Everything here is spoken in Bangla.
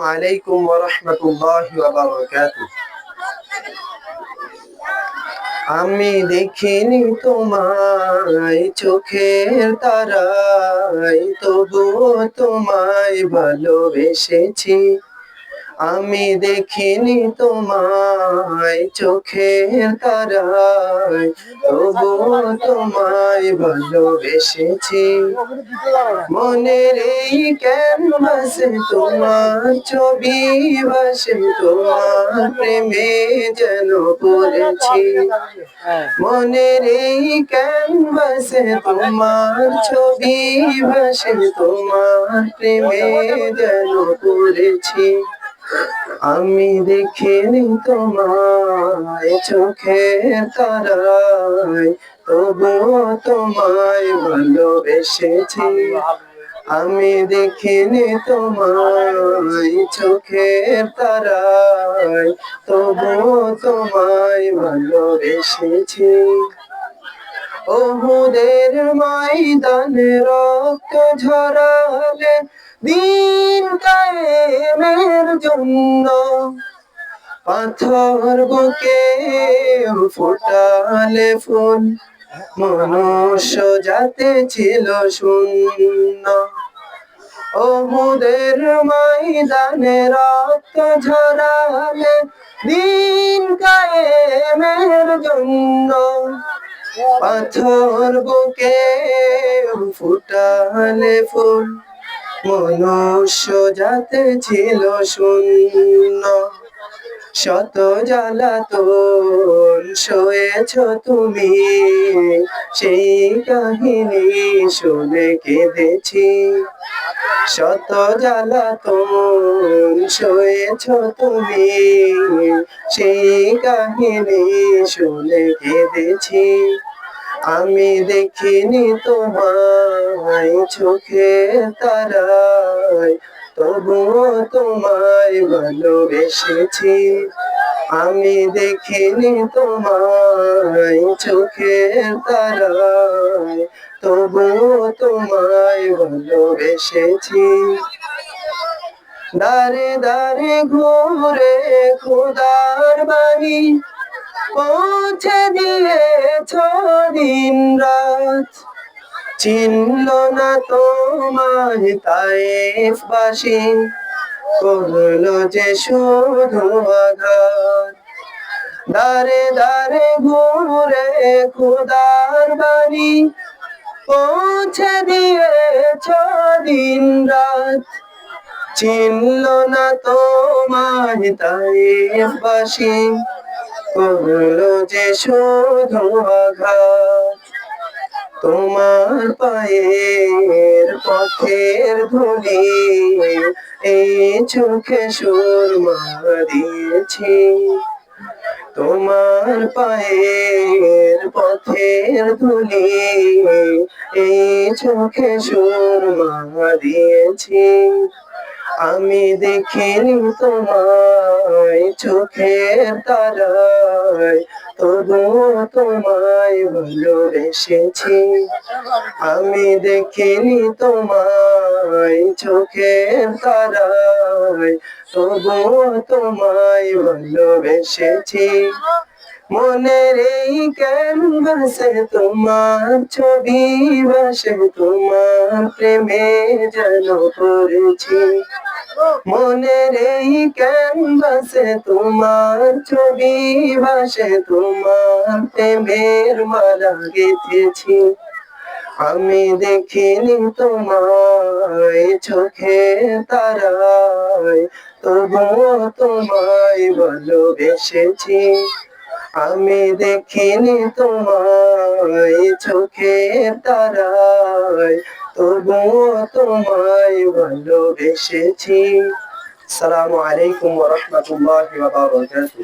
আলাইকুম ওয়া রাহমাতুল্লাহি ওয়া বারাকাতুহু। আমি দেখিনি তোমায় চোখের তারায়, তবুও তোমায় ভালোবেসেছি। আমি দেখিনি তোমায় চোখের তারায়, তবুও তোমায় ভালোবেসেছি। মনের এই ক্যানভাসে তোমার ছবি ভাসে, তোমার প্রেমে যেন পড়েছি। মনের এই ক্যানভাসে তোমার ছবি ভাসে, তোমার প্রেমে যেন পড়েছি। আমি দেখিনি তোমায় চোখের তারায়, তবুও তোমায় ভালোবেসেছি। আমি দেখিনি তোমায় চোখের তারায়, তবুও তোমায় ভালোবেসেছি। ওহুদের ময়দানে রক্ত ঝরালে দিন কায়েমের জন্য, পাথর বুকে ফোটালে ফুল, মনুষ্য জাতি ছিল শূন্য। ওহুদের ময়দানে রক্ত ঝরালে দিন কায়েমের জন্য, পাথর বুকে ফুটালে ফুল, মনুষ্য জাতি ছিল শূন্য। শত জ্বালাতন সয়েছ তুমি, সেই কাহিনী শুনে কেঁদেছি। শত জ্বালাতন সয়েছ তুমি, সেই কাহিনী শুনে কেঁদেছি। আমি দেখিনি তোমায় চোখের তারায়, তবুও তোমায় ভালোবেসেছি। আমি দেখিনি তোমায় চোখের তারায়, তবুও তোমায় ভালোবেসেছি। দারে দারে ঘুরে খোদার বাণী পৌঁছে দিয়েছ দিন রাত, চিনল না তোমায় তায়েফবাসী, করলো যে শুধু আঘাত। দারে দারে ঘুরে খোদার বাণী পৌঁছে দিয়েছ দিন রাত, চিনল না তোমায় তায়েফবাসী, করলো যে শুধু আঘাত। তোমার পায়ের পথের ধুলি এই চোখে সুরমা দিয়েছি। তোমার পায়ের পথের ধুলি এই চোখে সুরমা দিয়েছি। আমি দেখিনি তোমায় চোখের তারায়, তবুও তোমায় ভালোবেসেছি। আমি দেখিনি তোমায় চোখের তারায়, তবুও তোমায় ভালোবেসেছি। মনের এই ক্যানভাসে তোমার ছবি ভাসে, তোমার প্রেমে যেন পড়েছি। মনের এই ক্যানভাসে তোমার ছবি ভাসে, তোমার প্রেমের মালা গেঁথেছি। আমি দেখিনি তোমায় চোখের তারায়, তবুও তোমায় ভালোবেসেছি। আমি দেখিনি তোমায় চোখের তারায়, তবুও তোমায় ভালোবেসেছি। আসসালামু আলাইকুম ওয়া রাহমাতুল্লাহি ওয়া বারাকাতুহু।